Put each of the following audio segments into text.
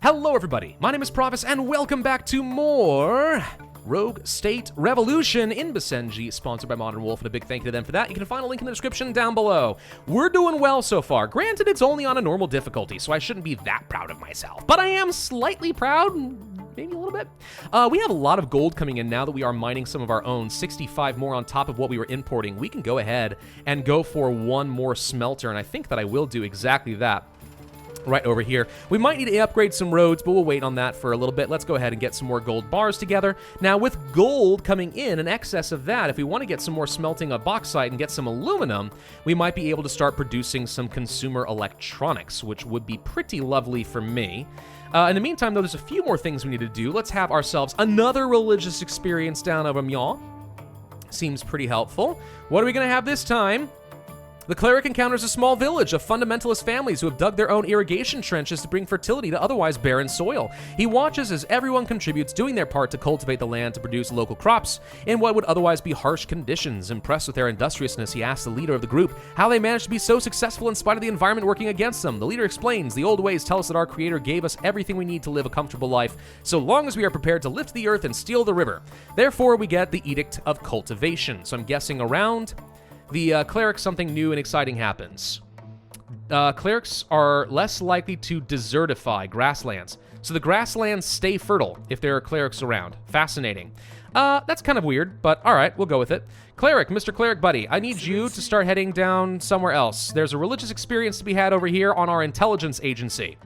Hello everybody, my name is Pravus and welcome back to more Rogue State Revolution in Basenji, sponsored by Modern Wolf, and a big thank you to them for that. You can find a link in the description down below. We're doing well so far. Granted, it's only on a normal difficulty, so I shouldn't be that proud of myself, but I am slightly proud, maybe a little bit. We have a lot of gold coming in now that we are mining some of our own, 65 more on top of what we were importing. We can go ahead and go for one more smelter, and I think that I will do exactly that. Right over here. We might need to upgrade some roads, but we'll wait on that for a little bit. Let's go ahead and get some more gold bars together. Now, with gold coming in excess of that, if we want to get some more smelting of bauxite and get some aluminum, we might be able to start producing some consumer electronics, which would be pretty lovely for me. In the meantime, though, there's a few more things we need to do. Let's have ourselves another religious experience down over Myan. Seems pretty helpful. What are we going to have this time? The cleric encounters a small village of fundamentalist families who have dug their own irrigation trenches to bring fertility to otherwise barren soil. He watches as everyone contributes, doing their part to cultivate the land to produce local crops in what would otherwise be harsh conditions. Impressed with their industriousness, he asks the leader of the group how they managed to be so successful in spite of the environment working against them. The leader explains, "The old ways tell us that our Creator gave us everything we need to live a comfortable life, so long as we are prepared to lift the earth and steal the river. Therefore, we get the Edict of Cultivation." So I'm guessing around the cleric, something new and exciting happens. Clerics are less likely to desertify grasslands. So the grasslands stay fertile if there are clerics around. Fascinating. That's kind of weird, but all right, we'll go with it. Cleric, Mr. Cleric Buddy, I need you to start heading down somewhere else. There's a religious experience to be had over here on our intelligence agency.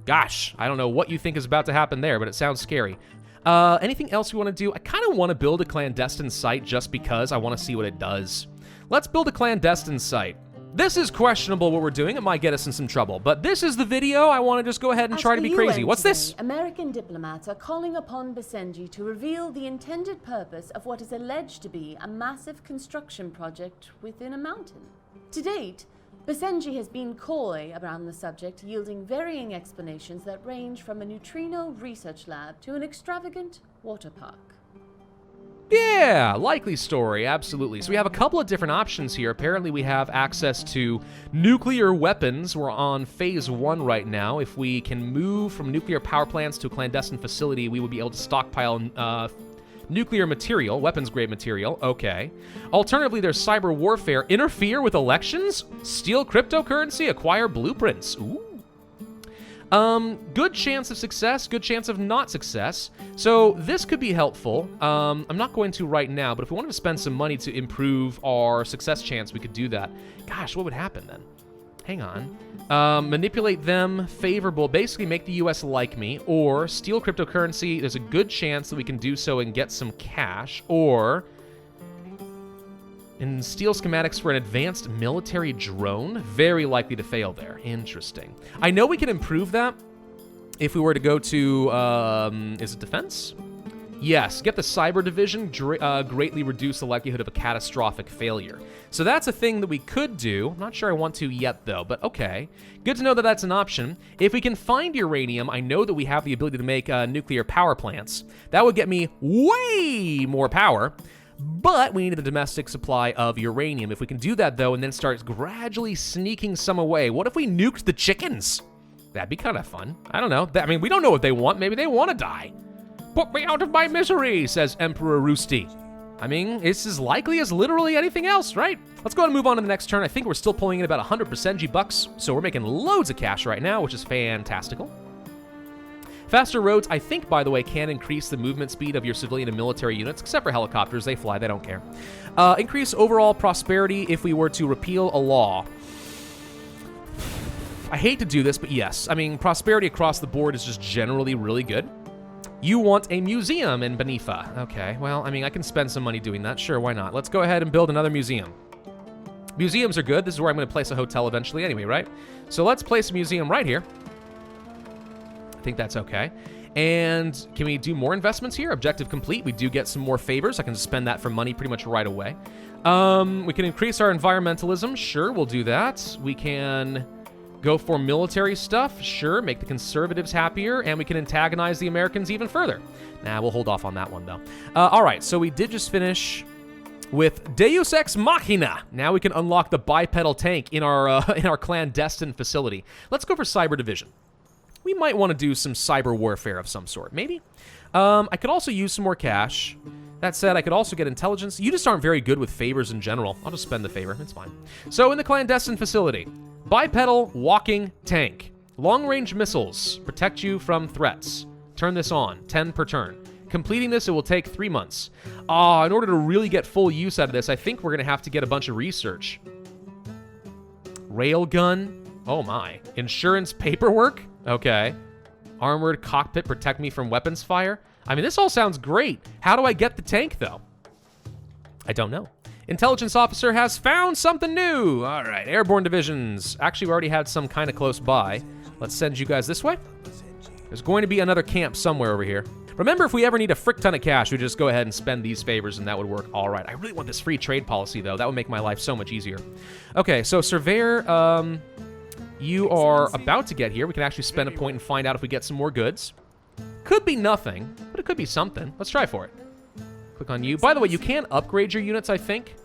Gosh, I don't know what you think is about to happen there, but it sounds scary. Anything else you want to do? I kind of want to build a clandestine site just because I want to see what it does. Let's build a clandestine site. This is questionable what we're doing. It might get us in some trouble, but this is the video. I want to just go ahead and try to be crazy. What's this? American diplomats are calling upon Basenji to reveal the intended purpose of what is alleged to be a massive construction project within a mountain. To date, Basenji has been coy around the subject, yielding varying explanations that range from a neutrino research lab to an extravagant water park. Yeah, likely story, absolutely. So we have a couple of different options here. Apparently we have access to nuclear weapons. We're on phase 1 right now. If we can move from nuclear power plants to a clandestine facility, we would be able to stockpile nuclear material, weapons-grade material. Okay. Alternatively, there's cyber warfare. Interfere with elections? Steal cryptocurrency? Acquire blueprints? Ooh. Good chance of success, good chance of not success. So this could be helpful. I'm not going to right now, but if we wanted to spend some money to improve our success chance, we could do that. Gosh, what would happen then? Hang on. Manipulate them, favorable, basically make the US like me, or steal cryptocurrency. There's a good chance that we can do so and get some cash, or and steal schematics for an advanced military drone. Very likely to fail there. Interesting. I know we can improve that if we were to go to, is it defense? Yes, get the cyber division, greatly reduce the likelihood of a catastrophic failure. So that's a thing that we could do. I'm not sure I want to yet, though, but okay. Good to know that that's an option. If we can find uranium, I know that we have the ability to make nuclear power plants. That would get me way more power. But we need a domestic supply of uranium. If we can do that, though, and then start gradually sneaking some away. What if we nuked the chickens? That'd be kind of fun. I don't know. I mean, we don't know what they want. Maybe they want to die. Put me out of my misery, says Emperor Roosty. I mean, it's as likely as literally anything else, right? Let's go ahead and move on to the next turn. I think we're still pulling in about 100% G-Bucks, so we're making loads of cash right now, which is fantastical. Faster roads, I think, by the way, can increase the movement speed of your civilian and military units, except for helicopters. They fly, they don't care. Increase overall prosperity if we were to repeal a law. I hate to do this, but yes. I mean, prosperity across the board is just generally really good. You want a museum in Benifa. Okay, well, I mean, I can spend some money doing that. Sure, why not? Let's go ahead and build another museum. Museums are good. This is where I'm going to place a hotel eventually anyway, right? So let's place a museum right here. I think that's okay. And can we do more investments here? Objective complete. We do get some more favors. I can spend that for money pretty much right away. We can increase our environmentalism. Sure, we'll do that. We can go for military stuff. Sure, make the conservatives happier. And we can antagonize the Americans even further. Nah, we'll hold off on that one, though. All right, so we did just finish with Deus Ex Machina. Now we can unlock the bipedal tank in our clandestine facility. Let's go for Cyber Division. we might want to do some cyber warfare of some sort. Maybe. I could also use some more cash. That said, I could also get intelligence. You just aren't very good with favors in general. I'll just spend the favor. It's fine. So in the clandestine facility, bipedal walking tank. Long-range missiles protect you from threats. Turn this on, 10 per turn. Completing this, it will take 3 months. In order to really get full use out of this, I think we're going to have to get a bunch of research. Railgun. Oh my. Insurance paperwork? Okay. Armored cockpit, protect me from weapons fire. I mean, this all sounds great. How do I get the tank, though? I don't know. Intelligence officer has found something new. All right, airborne divisions. Actually, we already had some kind of close by. Let's send you guys this way. There's going to be another camp somewhere over here. Remember, if we ever need a frick ton of cash, we just go ahead and spend these favors, and that would work all right. I really want this free trade policy, though. That would make my life so much easier. Okay, so Surveyor, you are about to get here. We can actually spend a point and find out if we get some more goods. Could be nothing, but it could be something. Let's try for it. Click on you. By the way, you can upgrade your units, I think.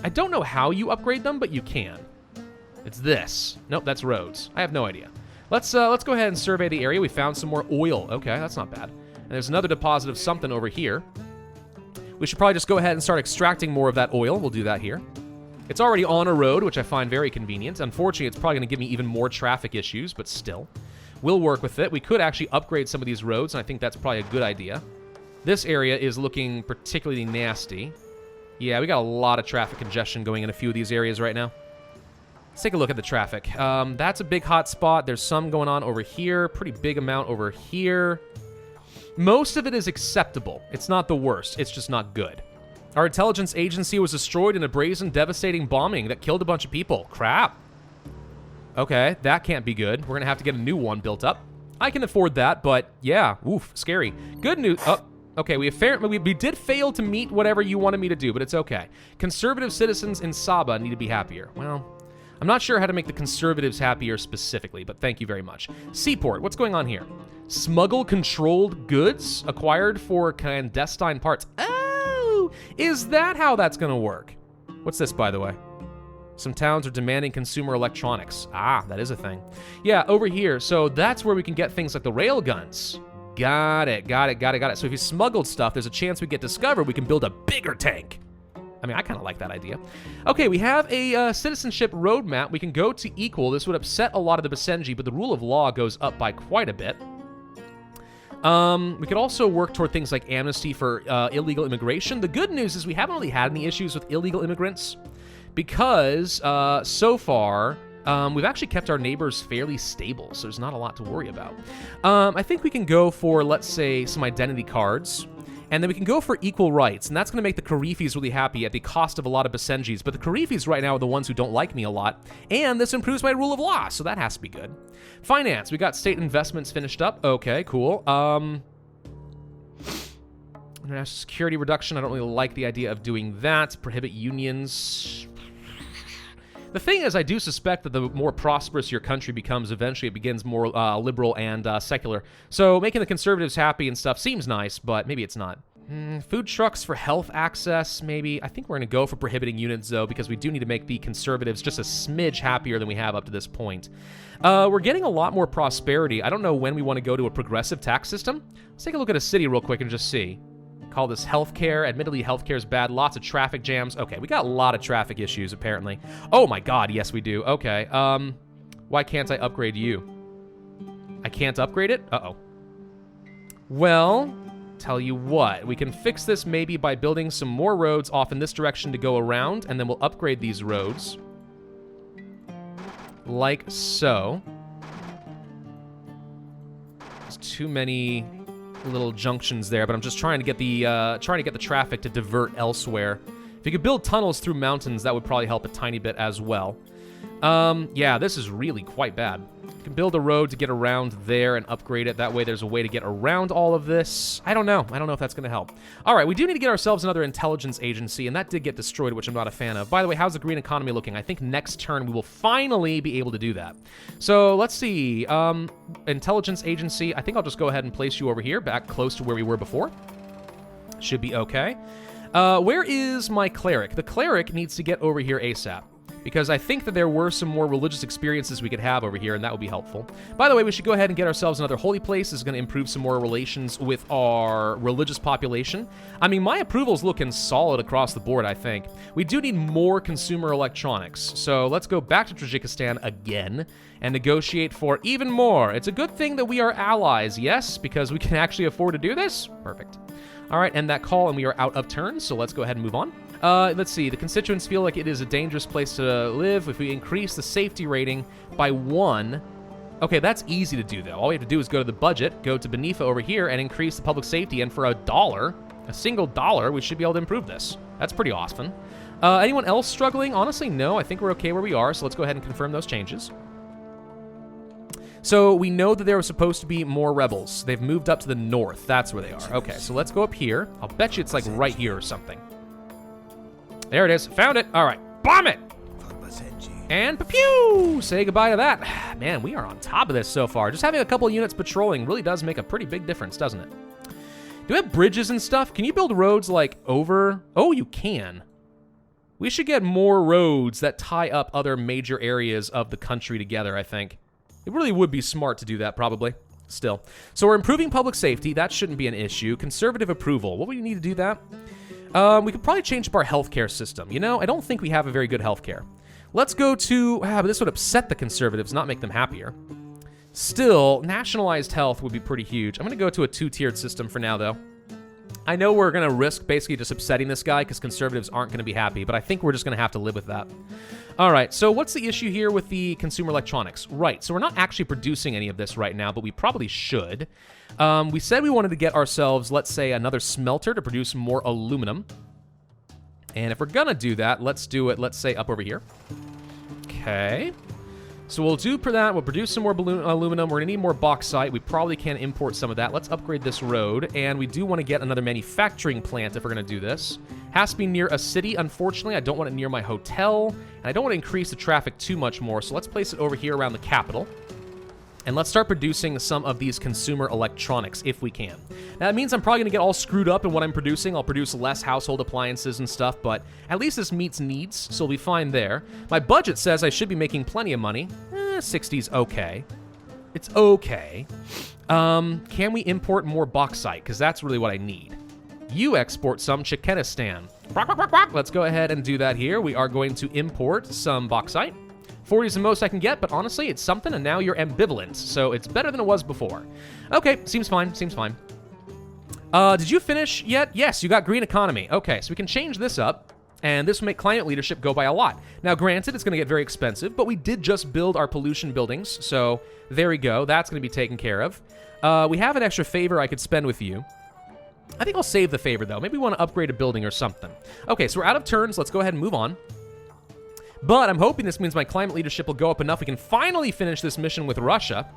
I don't know how you upgrade them, but you can. It's this. Nope, that's roads. I have no idea. Let's go ahead and survey the area. We found some more oil. Okay, that's not bad. And there's another deposit of something over here. We should probably just go ahead and start extracting more of that oil. We'll do that here. It's already on a road, which I find very convenient. Unfortunately, it's probably going to give me even more traffic issues, but still. We'll work with it. We could actually upgrade some of these roads, and I think that's probably a good idea. This area is looking particularly nasty. Yeah, we got a lot of traffic congestion going in a few of these areas right now. Let's take a look at the traffic. That's a big hot spot. There's some going on over here. Pretty big amount over here. Most of it is acceptable. It's not the worst. It's just not good. Our intelligence agency was destroyed in a brazen, devastating bombing that killed a bunch of people. Crap. Okay, that can't be good. We're going to have to get a new one built up. I can afford that, but yeah, oof, scary. Good news. Oh, okay, we did fail to meet whatever you wanted me to do, but it's okay. Conservative citizens in Saba need to be happier. Well, I'm not sure how to make the conservatives happier specifically, but thank you very much. Seaport, what's going on here? Smuggle controlled goods acquired for clandestine parts. Oh, is that how that's going to work? What's this, by the way? Some towns are demanding consumer electronics. Ah, that is a thing. Yeah, over here. So that's where we can get things like the rail guns. Got it. So if you smuggled stuff, there's a chance we get discovered. We can build a bigger tank. I mean, I kind of like that idea. Okay, we have a citizenship roadmap. We can go to equal. This would upset a lot of the Basenji, but the rule of law goes up by quite a bit. We could also work toward things like amnesty for illegal immigration. The good news is we haven't really had any issues with illegal immigrants because so far we've actually kept our neighbors fairly stable, so there's not a lot to worry about. I think we can go for, let's say, some identity cards. And then we can go for equal rights, and that's going to make the Karifis really happy at the cost of a lot of Basenjis. But the Karifis right now are the ones who don't like me a lot, and this improves my rule of law, so that has to be good. Finance, we got state investments finished up. Okay, cool. International security reduction, I don't really like the idea of doing that. Prohibit unions. The thing is, I do suspect that the more prosperous your country becomes, eventually it begins more liberal and secular. So making the conservatives happy and stuff seems nice, but maybe it's not. Food trucks for health access, maybe. I think we're going to go for prohibiting units, though, because we do need to make the conservatives just a smidge happier than we have up to this point. We're getting a lot more prosperity. I don't know when we want to go to a progressive tax system. Let's take a look at a city real quick and just see. Call this healthcare. Admittedly, healthcare is bad. Lots of traffic jams. Okay, we got a lot of traffic issues, apparently. Oh my god, yes we do. Okay, why can't I upgrade you? I can't upgrade it? Uh-oh. Well, tell you what. We can fix this maybe by building some more roads off in this direction to go around, and then we'll upgrade these roads. Like so. There's too many little junctions there, but I'm just trying to get the traffic to divert elsewhere. If you could build tunnels through mountains, that would probably help a tiny bit as well. Yeah, this is really quite bad. You can build a road to get around there and upgrade it. That way there's a way to get around all of this. I don't know if that's going to help. All right, we do need to get ourselves another intelligence agency, and that did get destroyed, which I'm not a fan of. By the way, how's the green economy looking? I think next turn we will finally be able to do that. So let's see. Intelligence agency. I think I'll just go ahead and place you over here, back close to where we were before. Should be okay. Where is my cleric? The cleric needs to get over here ASAP. because I think that there were some more religious experiences we could have over here, and that would be helpful. By the way, we should go ahead and get ourselves another holy place. This is going to improve some more relations with our religious population. I mean, my approval's looking solid across the board, I think. We do need more consumer electronics, so let's go back to Tajikistan again and negotiate for even more. It's a good thing that we are allies, yes, because we can actually afford to do this. Perfect. All right, end that call, and we are out of turn, so let's go ahead and move on. Let's see. The constituents feel like it is a dangerous place to live. If we increase the safety rating by 1... Okay, that's easy to do, though. All we have to do is go to the budget, go to Benifa over here, and increase the public safety, and for $1, a single dollar, we should be able to improve this. That's pretty awesome. Anyone else struggling? Honestly, no. I think we're okay where we are, so let's go ahead and confirm those changes. So we know that there were supposed to be more rebels. They've moved up to the north. That's where they are. Okay, so let's go up here. I'll bet you it's like right here or something. There it is. Found it. All right. Bomb it. And pew! Say goodbye to that. Man, we are on top of this so far. Just having a couple units patrolling really does make a pretty big difference, doesn't it? Do we have bridges and stuff? Can you build roads like over? Oh, you can. We should get more roads that tie up other major areas of the country together, I think. It really would be smart to do that, probably. Still. So we're improving public safety. That shouldn't be an issue. Conservative approval. What would we need to do that? We could probably change up our healthcare system. You know, I don't think we have a very good healthcare. Let's go to... but this would upset the conservatives, not make them happier. Still, nationalized health would be pretty huge. I'm going to go to a 2-tiered system for now, though. I know we're going to risk basically just upsetting this guy because conservatives aren't going to be happy, but I think we're just going to have to live with that. All right, so what's the issue here with the consumer electronics? Right, so we're not actually producing any of this right now, but we probably should. We said we wanted to get ourselves, let's say, another smelter to produce more aluminum. And if we're going to do that, let's do it, let's say, up over here. Okay. So we'll do for that. We'll produce some more aluminum. We're going to need more bauxite. We probably can import some of that. Let's upgrade this road. And we do want to get another manufacturing plant if we're going to do this. Has to be near a city. Unfortunately, I don't want it near my hotel. And I don't want to increase the traffic too much more. So let's place it over here around the capital. And let's start producing some of these consumer electronics if we can. Now, that means I'm probably going to get all screwed up in what I'm producing. I'll produce less household appliances and stuff, but at least this meets needs, so we'll be fine there. My budget says I should be making plenty of money. 60's okay. It's okay. Can we import more bauxite? Because that's really what I need. You export some Chechenistan. Let's go ahead and do that here. We are going to import some bauxite. 40 is the most I can get, but honestly, it's something, and now you're ambivalent, so it's better than it was before. Okay, seems fine, seems fine. Did you finish yet? Yes, you got green economy. Okay, so we can change this up, and this will make climate leadership go by a lot. Now, granted, it's going to get very expensive, but we did just build our pollution buildings, so there we go. That's going to be taken care of. We have an extra favor I could spend with you. I think I'll save the favor, though. Maybe we want to upgrade a building or something. Okay, so we're out of turns. Let's go ahead and move on. But I'm hoping this means my climate leadership will go up enough we can finally finish this mission with Russia.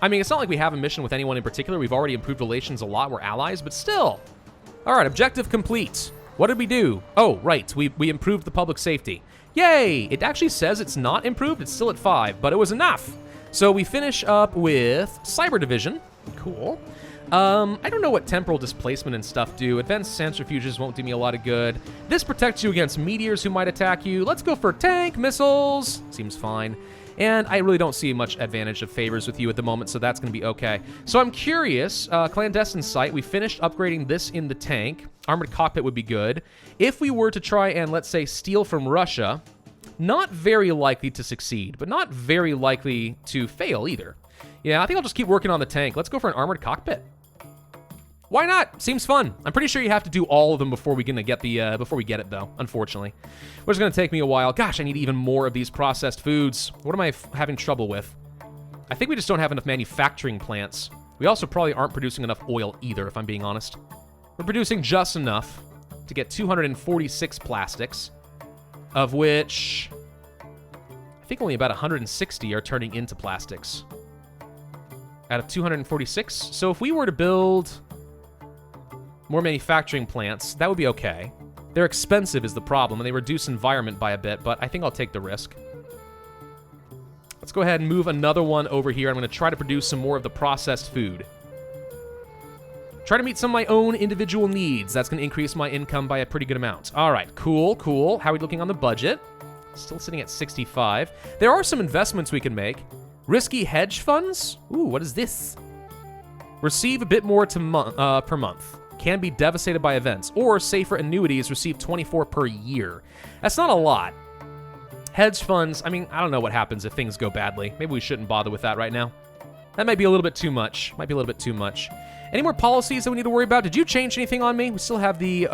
I mean, it's not like we have a mission with anyone in particular. We've already improved relations a lot. We're allies, but still. All right, objective complete. What did we do? Oh, right. We improved the public safety. Yay! It actually says it's not improved. It's still at 5, but it was enough. So we finish up with Cyber Division. Cool. I don't know what temporal displacement and stuff do. Advanced centrifuges won't do me a lot of good. This protects you against meteors who might attack you. Let's go for tank missiles. Seems fine. And I really don't see much advantage of favors with you at the moment, so that's going to be okay. So I'm curious. Clandestine site. We finished upgrading this in the tank. Armored cockpit would be good. If we were to try and, let's say, steal from Russia, not very likely to succeed, but not very likely to fail either. Yeah, I think I'll just keep working on the tank. Let's go for an armored cockpit. Why not? Seems fun. I'm pretty sure you have to do all of them before we get the before we get it, though. Unfortunately, which is going to take me a while. Gosh, I need even more of these processed foods. What am I having trouble with? I think we just don't have enough manufacturing plants. We also probably aren't producing enough oil either, if I'm being honest. We're producing just enough to get 246 plastics, of which I think only about 160 are turning into plastics out of 246. So if we were to build more manufacturing plants, that would be okay. They're expensive is the problem, and they reduce environment by a bit, but I think I'll take the risk. Let's go ahead and move another one over here. I'm going to try to produce some more of the processed food. Try to meet some of my own individual needs. That's going to increase my income by a pretty good amount. All right, cool, cool. How are we looking on the budget? Still sitting at 65. There are some investments we can make. Risky hedge funds? Ooh, what is this? Receive a bit more per month. Can be devastated by events. Or safer annuities, receive 24 per year. That's not a lot. Hedge funds, I mean, I don't know what happens if things go badly. Maybe we shouldn't bother with that right now. That might be a little bit too much. Might be a little bit too much. Any more policies that we need to worry about? Did you change anything on me? We still have the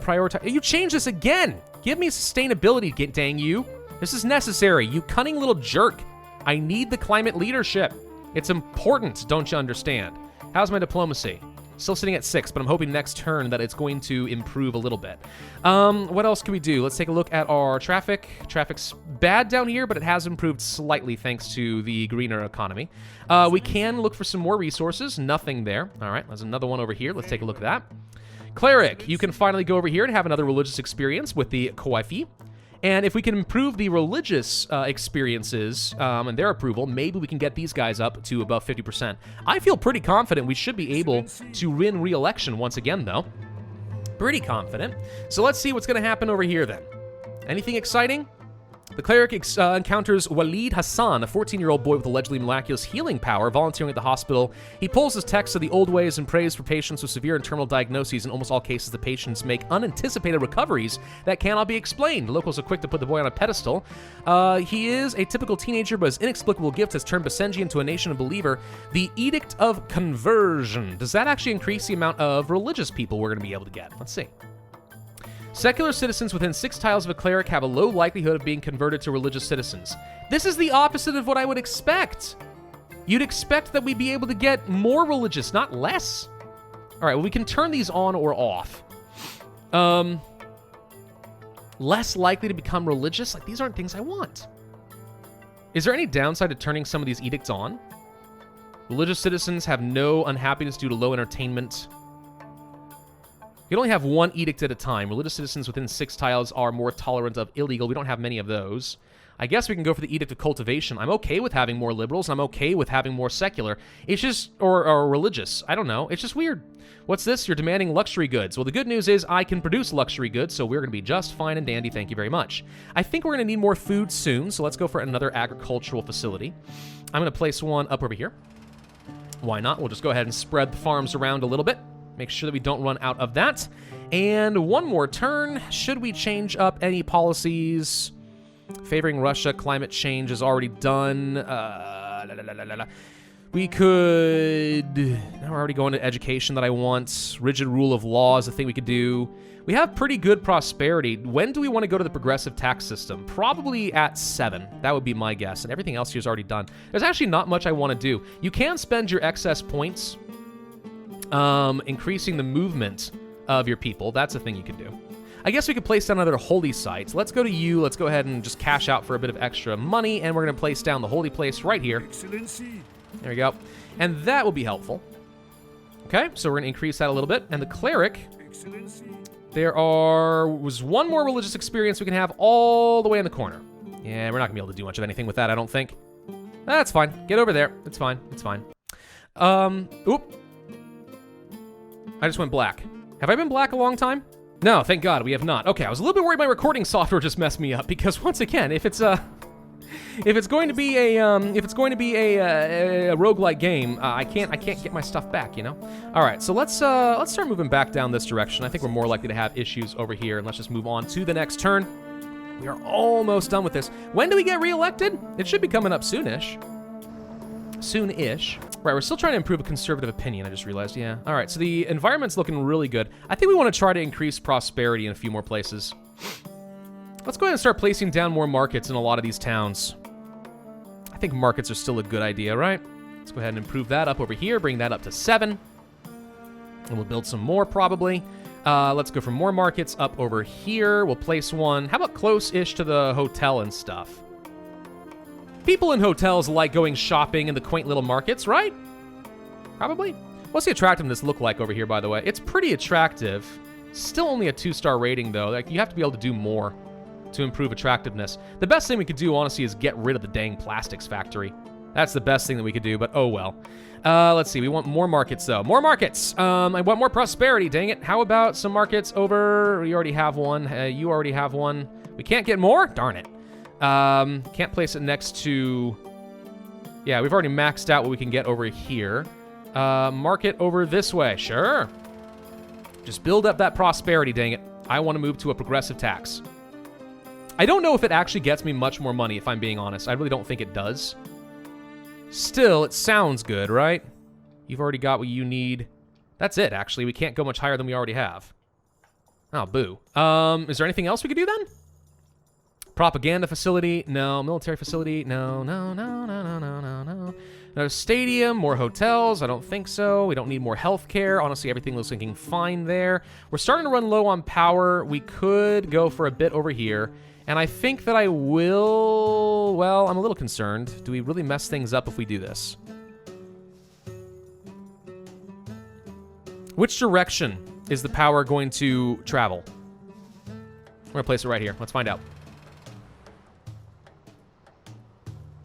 prioritize. You changed this again. Give me sustainability, dang you. This is necessary. You cunning little jerk. I need the climate leadership. It's important, don't you understand? How's my diplomacy? Still sitting at 6, but I'm hoping next turn that it's going to improve a little bit. What else can we do? Let's take a look at our traffic. Traffic's bad down here, but it has improved slightly thanks to the greener economy. We can look for some more resources. Nothing there. All right, there's another one over here. Let's take a look at that. Cleric, you can finally go over here and have another religious experience with the Koifi. And if we can improve the religious experiences and their approval, maybe we can get these guys up to above 50%. I feel pretty confident we should be able to win re-election once again, though. Pretty confident. So let's see what's going to happen over here, then. Anything exciting? The cleric encounters Walid Hassan, a 14-year-old boy with allegedly miraculous healing power, volunteering at the hospital. He pulls his text of the old ways and prays for patients with severe and terminal diagnoses. In almost all cases, the patients make unanticipated recoveries that cannot be explained. Locals are quick to put the boy on a pedestal. He is a typical teenager, but his inexplicable gift has turned Basenji into a nation of believer. The Edict of Conversion. Does that actually increase the amount of religious people we're going to be able to get? Let's see. Secular citizens within 6 tiles of a cleric have a low likelihood of being converted to religious citizens. This is the opposite of what I would expect. You'd expect that we'd be able to get more religious, not less. All right, well, we can turn these on or off. Less likely to become religious? Like, these aren't things I want. Is there any downside to turning some of these edicts on? Religious citizens have no unhappiness due to low entertainment. You can only have one edict at a time. Religious citizens within 6 tiles are more tolerant of illegal. We don't have many of those. I guess we can go for the Edict of Cultivation. I'm okay with having more liberals. I'm okay with having more secular. It's just, or religious. I don't know. It's just weird. What's this? You're demanding luxury goods. Well, the good news is I can produce luxury goods, so we're going to be just fine and dandy. Thank you very much. I think we're going to need more food soon, so let's go for another agricultural facility. I'm going to place one up over here. Why not? We'll just go ahead and spread the farms around a little bit. Make sure that we don't run out of that. And one more turn. Should we change up any policies? Favoring Russia, climate change is already done. We could... Now we're already going to education that I want. Rigid rule of law is a thing we could do. We have pretty good prosperity. When do we want to go to the progressive tax system? Probably at 7. That would be my guess. And everything else here is already done. There's actually not much I want to do. You can spend your excess points increasing the movement of your people. That's a thing you can do. I guess we could place down another holy site. Let's go to you. Let's go ahead and just cash out for a bit of extra money, and we're going to place down the holy place right here. Excellency. There we go. And that will be helpful. Okay, so we're going to increase that a little bit. And the cleric, Excellency. There was one more religious experience we can have all the way in the corner. Yeah, we're not going to be able to do much of anything with that, I don't think. That's fine. Get over there. It's fine. It's fine. Oop. I just went black. Have I been black a long time? No, thank God we have not. Okay, I was a little bit worried my recording software just messed me up because once again, if it's going to be a roguelike game, I can't get my stuff back, you know. All right, so let's start moving back down this direction. I think we're more likely to have issues over here, and let's just move on to the next turn. We are almost done with this. When do we get reelected? It should be coming up soonish. Soon-ish. Right, we're still trying to improve a conservative opinion, I just realized, yeah. All right, so the environment's looking really good. I think we want to try to increase prosperity in a few more places. Let's go ahead and start placing down more markets in a lot of these towns. I think markets are still a good idea, right? Let's go ahead and improve that up over here, bring that up to 7. And we'll build some more, probably. Let's go for more markets up over here. We'll place one. How about close-ish to the hotel and stuff? People in hotels like going shopping in the quaint little markets, right? Probably. What's the attractiveness look like over here, by the way? It's pretty attractive. Still only a 2-star rating, though. Like, you have to be able to do more to improve attractiveness. The best thing we could do, honestly, is get rid of the dang plastics factory. That's the best thing that we could do, but oh well. Let's see. We want more markets, though. More markets! I want more prosperity, dang it. How about some markets over... We already have one. You already have one. We can't get more? Darn it. Can't place it next to... Yeah, we've already maxed out what we can get over here. Market over this way. Sure. Just build up that prosperity, dang it. I want to move to a progressive tax. I don't know if it actually gets me much more money, if I'm being honest. I really don't think it does. Still, it sounds good, right? You've already got what you need. That's it, actually. We can't go much higher than we already have. Oh, boo. Is there anything else we could do then? Propaganda facility? No. Military facility? No. No stadium, more hotels? I don't think so. We don't need more healthcare. Honestly, everything looks looking fine there. We're starting to run low on power. We could go for a bit over here. And I think that I will... Well, I'm a little concerned. Do we really mess things up if we do this? Which direction is the power going to travel? We're going to place it right here. Let's find out.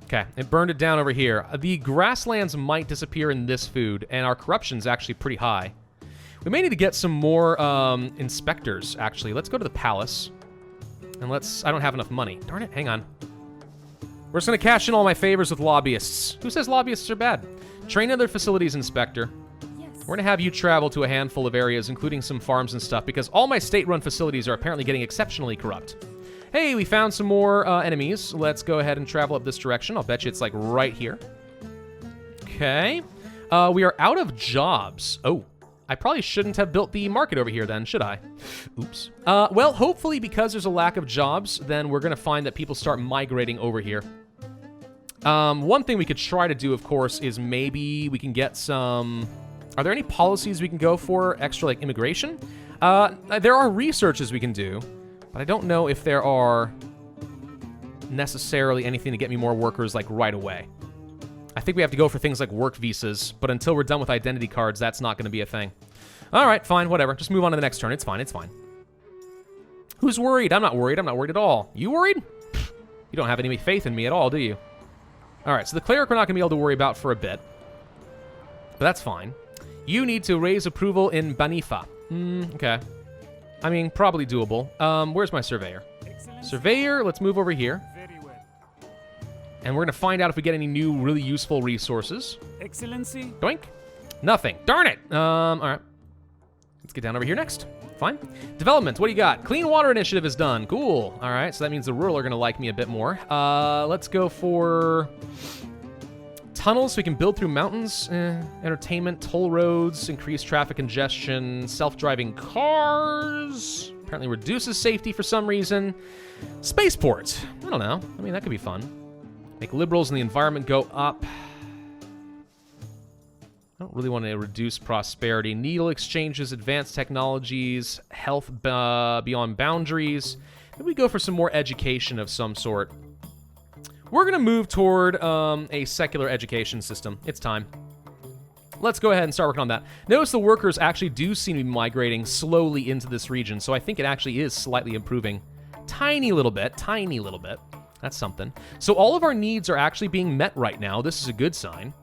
Okay, it burned it down over here. The grasslands might disappear in this food, and our corruption's actually pretty high. We may need to get some more inspectors, actually. Let's go to the palace. And let's... I don't have enough money. Darn it, hang on. We're just going to cash in all my favors with lobbyists. Who says lobbyists are bad? Train other facilities inspector. Yes. We're going to have you travel to a handful of areas, including some farms and stuff, because all my state-run facilities are apparently getting exceptionally corrupt. Hey, we found some more enemies. Let's go ahead and travel up this direction. I'll bet you it's like right here. Okay. We are out of jobs. Oh, I probably shouldn't have built the market over here then, should I? Oops. Well, hopefully because there's a lack of jobs, then we're going to find that people start migrating over here. One thing we could try to do, of course, is maybe we can get some... Are there any policies we can go for? Extra, like, immigration? There are researches we can do, but I don't know if there are necessarily anything to get me more workers, like, right away. I think we have to go for things like work visas, but until we're done with identity cards, that's not going to be a thing. All right, fine, whatever. Just move on to the next turn. It's fine, it's fine. Who's worried? I'm not worried. I'm not worried at all. You worried? You don't have any faith in me at all, do you? All right, so the cleric we're not going to be able to worry about for a bit, but that's fine. You need to raise approval in Banifa. Okay. I mean, probably doable. Where's my surveyor? Excellency. Surveyor, let's move over here. And we're going to find out if we get any new, really useful resources. Excellency. Doink. Nothing. Darn it. All right. Let's get down over here next. Fine. Development. What do you got? Clean water initiative is done. Cool. All right. So that means the rural are going to like me a bit more. Let's go for tunnels so we can build through mountains. Entertainment, toll roads, increased traffic congestion, self-driving cars. Apparently reduces safety for some reason. Spaceport. I don't know. I mean, that could be fun. Make liberals in the environment go up. I don't really want to reduce prosperity. Needle exchanges, advanced technologies, health beyond boundaries. Maybe we go for some more education of some sort. We're going to move toward a secular education system. It's time. Let's go ahead and start working on that. Notice the workers actually do seem to be migrating slowly into this region, so I think it actually is slightly improving. Tiny little bit, tiny little bit. That's something. So all of our needs are actually being met right now. This is a good sign.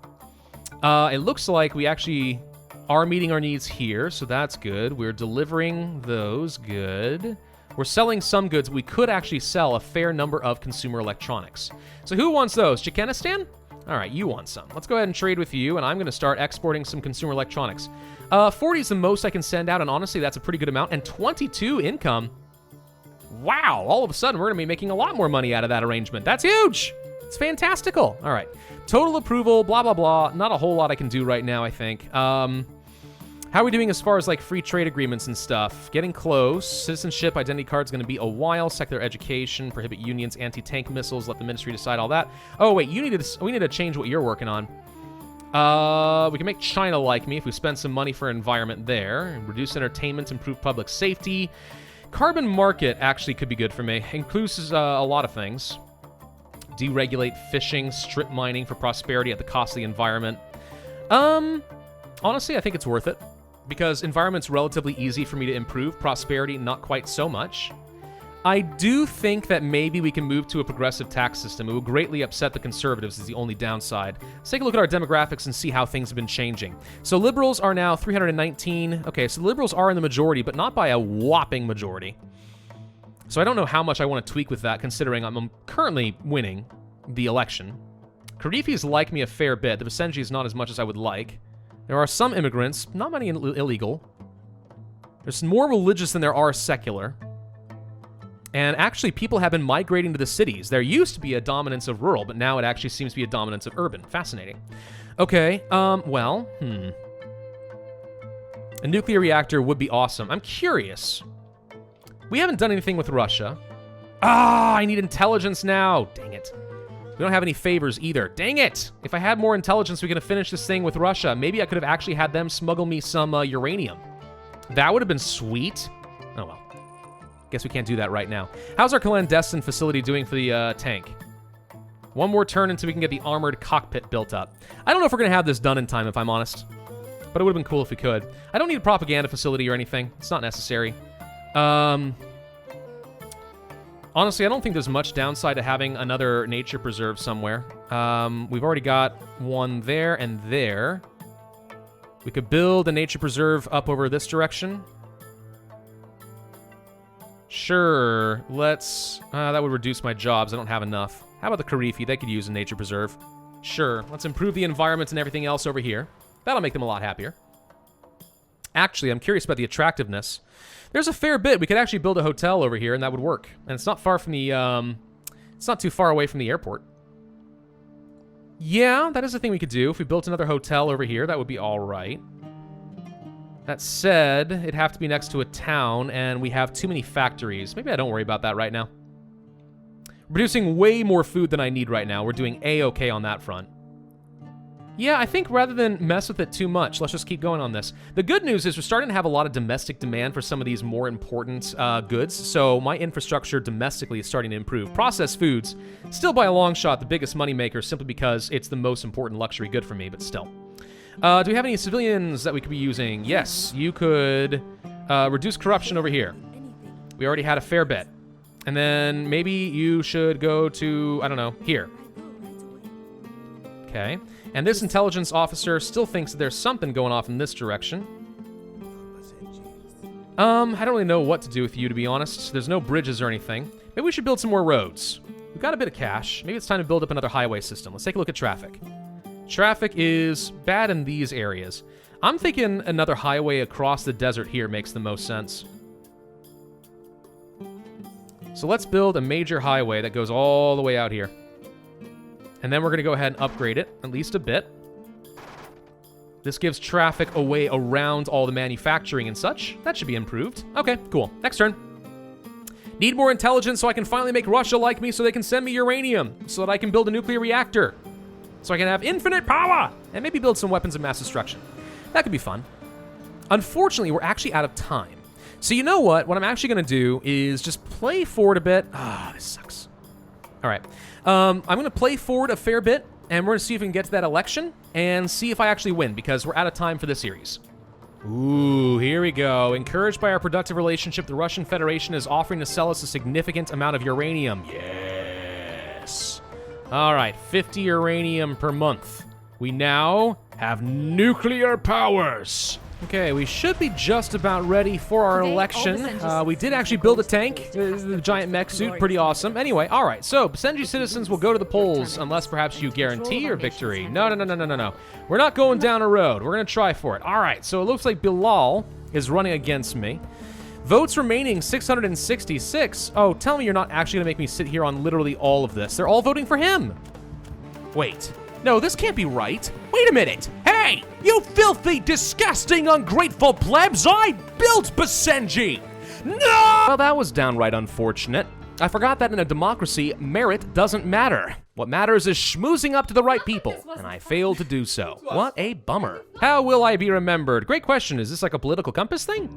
It looks like we actually are meeting our needs here, so that's good. We're delivering those. Good. We're selling some goods. We could actually sell a fair number of consumer electronics. So who wants those? Chikanistan? All right, you want some. Let's go ahead and trade with you, and I'm going to start exporting some consumer electronics. 40 is the most I can send out, and honestly, that's a pretty good amount. And 22 income. Wow, all of a sudden, we're going to be making a lot more money out of that arrangement. That's huge. It's fantastical. All right. Total approval, blah, blah, blah. Not a whole lot I can do right now, I think. How are we doing as far as, like, free trade agreements and stuff? Getting close. Citizenship, identity card's going to be a while. Secular education, prohibit unions, anti-tank missiles, let the ministry decide all that. Oh, wait, we need to change what you're working on. We can make China like me if we spend some money for environment there. Reduce entertainment, improve public safety. Carbon market actually could be good for me. Includes a lot of things. Deregulate fishing, strip mining for prosperity at the cost of the environment. Honestly, I think it's worth it. Because environment's relatively easy for me to improve. Prosperity, not quite so much. I do think that maybe we can move to a progressive tax system. It would greatly upset the conservatives is the only downside. Let's take a look at our demographics and see how things have been changing. So liberals are now 319. Okay, so the liberals are in the majority, but not by a whopping majority. So I don't know how much I want to tweak with that, considering I'm currently winning the election. Karifis like me a fair bit. The Basenji is not as much as I would like. There are some immigrants, not many illegal. There's more religious than there are secular. And actually, people have been migrating to the cities. There used to be a dominance of rural, but now it actually seems to be a dominance of urban. Fascinating. Okay, well, A nuclear reactor would be awesome. I'm curious. We haven't done anything with Russia. Ah, I need intelligence now. Dang it. We don't have any favors either. Dang it! If I had more intelligence, we could have finished this thing with Russia. Maybe I could have actually had them smuggle me some uranium. That would have been sweet. Oh well. Guess we can't do that right now. How's our clandestine facility doing for the tank? One more turn until we can get the armored cockpit built up. I don't know if we're going to have this done in time, if I'm honest. But it would have been cool if we could. I don't need a propaganda facility or anything. It's not necessary. Honestly, I don't think there's much downside to having another nature preserve somewhere. We've already got one there and there. We could build a nature preserve up over this direction. Sure, let's... that would reduce my jobs. I don't have enough. How about the Karifi? They could use a nature preserve. Sure, let's improve the environment and everything else over here. That'll make them a lot happier. Actually, I'm curious about the attractiveness. There's a fair bit. We could actually build a hotel over here, and that would work. And it's not far from the, it's not too far away from the airport. Yeah, that is a thing we could do. If we built another hotel over here, that would be all right. That said, it'd have to be next to a town, and we have too many factories. Maybe I don't worry about that right now. We're producing way more food than I need right now. We're doing A-okay on that front. Yeah, I think rather than mess with it too much, let's just keep going on this. The good news is we're starting to have a lot of domestic demand for some of these more important goods, so my infrastructure domestically is starting to improve. Processed foods, still by a long shot the biggest moneymaker simply because it's the most important luxury good for me, but still. Do we have any civilians that we could be using? Yes, you could reduce corruption over here. We already had a fair bit. And then maybe you should go to, I don't know, here. Okay. And this intelligence officer still thinks that there's something going off in this direction. I don't really know what to do with you, to be honest. There's no bridges or anything. Maybe we should build some more roads. We've got a bit of cash. Maybe it's time to build up another highway system. Let's take a look at traffic. Traffic is bad in these areas. I'm thinking another highway across the desert here makes the most sense. So let's build a major highway that goes all the way out here. And then we're going to go ahead and upgrade it, at least a bit. This gives traffic away around all the manufacturing and such. That should be improved. Okay, cool. Next turn. Need more intelligence so I can finally make Russia like me so they can send me uranium, so that I can build a nuclear reactor, so I can have infinite power, and maybe build some weapons of mass destruction. That could be fun. Unfortunately, we're actually out of time. So you know what? What I'm actually going to do is just play forward a bit. Ah, this sucks. All right. I'm going to play forward a fair bit, and we're going to see if we can get to that election and see if I actually win, because we're out of time for this series. Ooh, here we go. Encouraged by our productive relationship, the Russian Federation is offering to sell us a significant amount of uranium. Yes. All right, 50 uranium per month. We now have nuclear powers. Okay, we should be just about ready for our election. We did actually build a tank, the giant mech suit, pretty awesome. Anyway, all right, so Basenji citizens will go to the polls unless perhaps you guarantee your victory. No. We're not going down a road. We're going to try for it. All right, so it looks like Bilal is running against me. Votes remaining 666. Oh, tell me you're not actually going to make me sit here on literally all of this. They're all voting for him. Wait. No, this can't be right. Wait a minute. Hey, you filthy, disgusting, ungrateful plebs! I built Basenji! No! Well, that was downright unfortunate. I forgot that in a democracy, merit doesn't matter. What matters is schmoozing up to the right people, and I failed to do so. What a bummer. How will I be remembered? Great question. Is this like a political compass thing?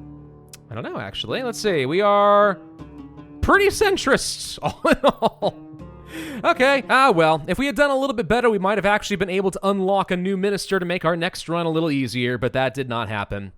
I don't know, actually. Let's see. We are pretty centrists, all in all. Okay, well, if we had done a little bit better, we might have actually been able to unlock a new minister to make our next run a little easier, but that did not happen.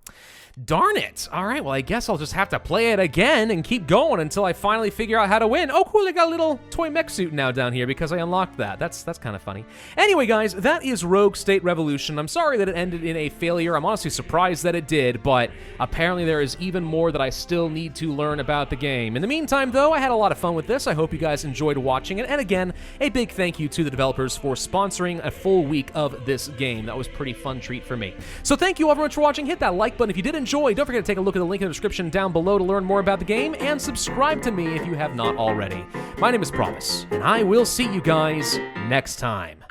Darn it. All right, well, I guess I'll just have to play it again and keep going until I finally figure out how to win. Oh, cool, I got a little toy mech suit now down here because I unlocked that. That's kind of funny. Anyway, guys, that is Rogue State Revolution. I'm sorry that it ended in a failure. I'm honestly surprised that it did, but apparently there is even more that I still need to learn about the game. In the meantime, though, I had a lot of fun with this. I hope you guys enjoyed watching it. And again, a big thank you to the developers for sponsoring a full week of this game. That was a pretty fun treat for me. So thank you all very much for watching. Hit that like button if you did enjoy. Don't forget to take a look at the link in the description down below to learn more about the game, and subscribe to me if you have not already. My name is Pravus, and I will see you guys next time.